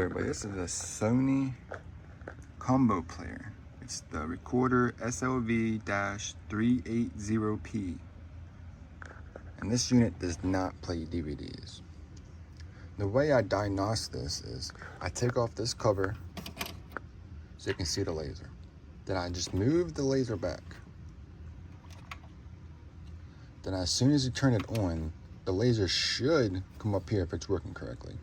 everybody, this is a Sony combo player. It's the recorder SLV D380P. And this unit does not play DVDs. The way I diagnose this is I take off this cover so you can see the laser. Then I just move the laser back. Then as soon as you turn it on, the laser should come up here if it's working correctly.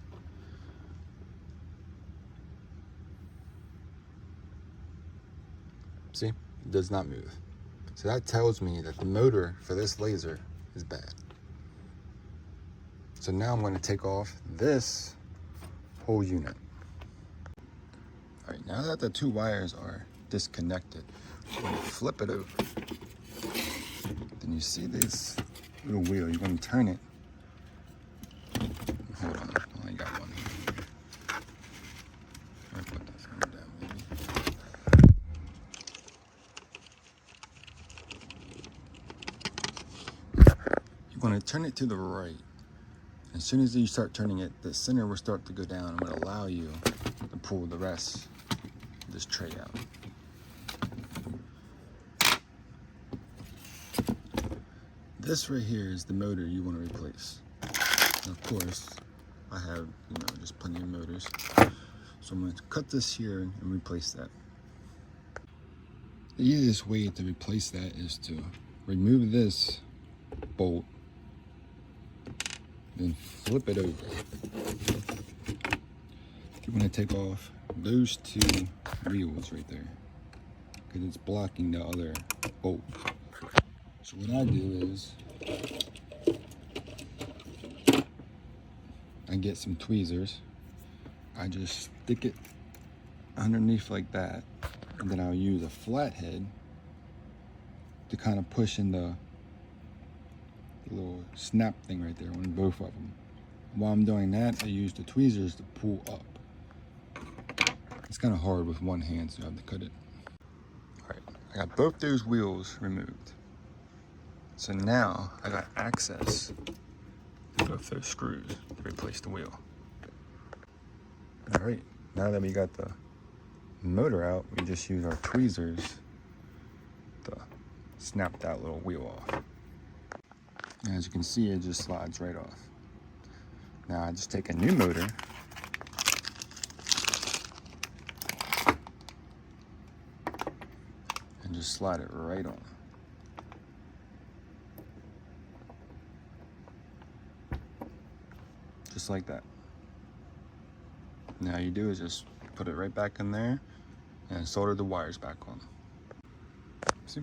See, it does not move. So that tells me that the motor for this laser is bad. So now I'm going to take off this whole unit. All right, now that the two wires are disconnected, I'm going to flip it over. Then you see this little wheel. You're going to turn it. Hold on, I only got one. I'll put this one down, maybe. You're going to turn it to the right. As soon as you start turning it, the center will start to go down and will allow you to pull the rest of this tray out. This right here is the motor you want to replace. And of course, I have, just plenty of motors. So I'm going to cut this here and replace that. The easiest way to replace that is to remove this bolt, then flip it over. You're going to take off those two wheels right there because it's blocking the other bolt. So what I do is I get some tweezers. I just stick it underneath like that, and then I'll use a flathead to kind of push in the little snap thing right there on both of them. While I'm doing that, I use the tweezers to pull up. It's kind of hard with one hand, so I have to cut it. All right, I got both those wheels removed. So now I got access to both those screws to replace the wheel. All right, now that we got the motor out, we just use our tweezers to snap that little wheel off. And as you can see, it just slides right off. Now I just take a new motor and just slide it right on. Just like that. Now you do is just put it right back in there and solder the wires back on. See?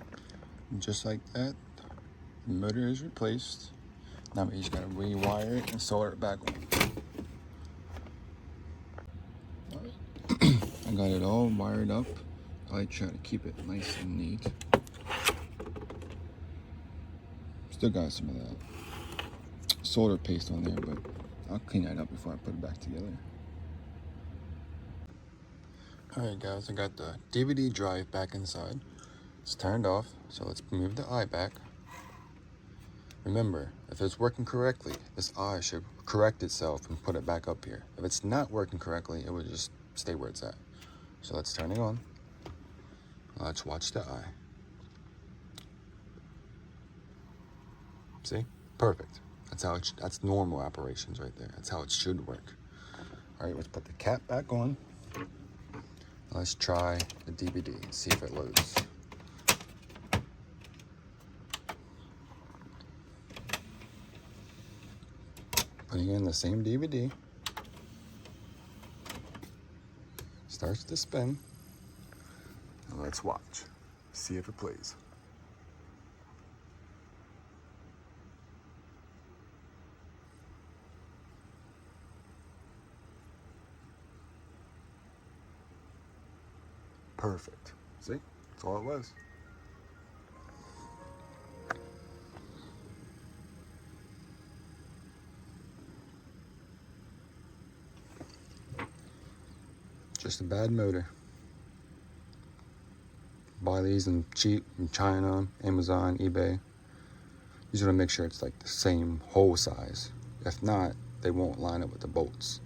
And just like that, the motor is replaced. Now we just gotta rewire it and solder it back on. All right. I got it all wired up. I try to keep it nice and neat. Still got some of that solder paste on there, but I'll clean that up before I put it back together. Alright guys, I got the DVD drive back inside. It's turned off, so let's move the eye back. Remember, if it's working correctly, this eye should correct itself and put it back up here. If it's not working correctly, it will just stay where it's at. So let's turn it on. Let's watch the eye. See? Perfect. That's normal operations right there. That's how it should work. All right, let's put the cap back on. Let's try the DVD and see if it loads. Putting in the same DVD. Starts to spin. And let's watch. See if it plays. Perfect. See? That's all it was. Just a bad motor. Buy these in cheap in China, Amazon, eBay. You just want to make sure it's like the same hole size. If not, they won't line up with the bolts.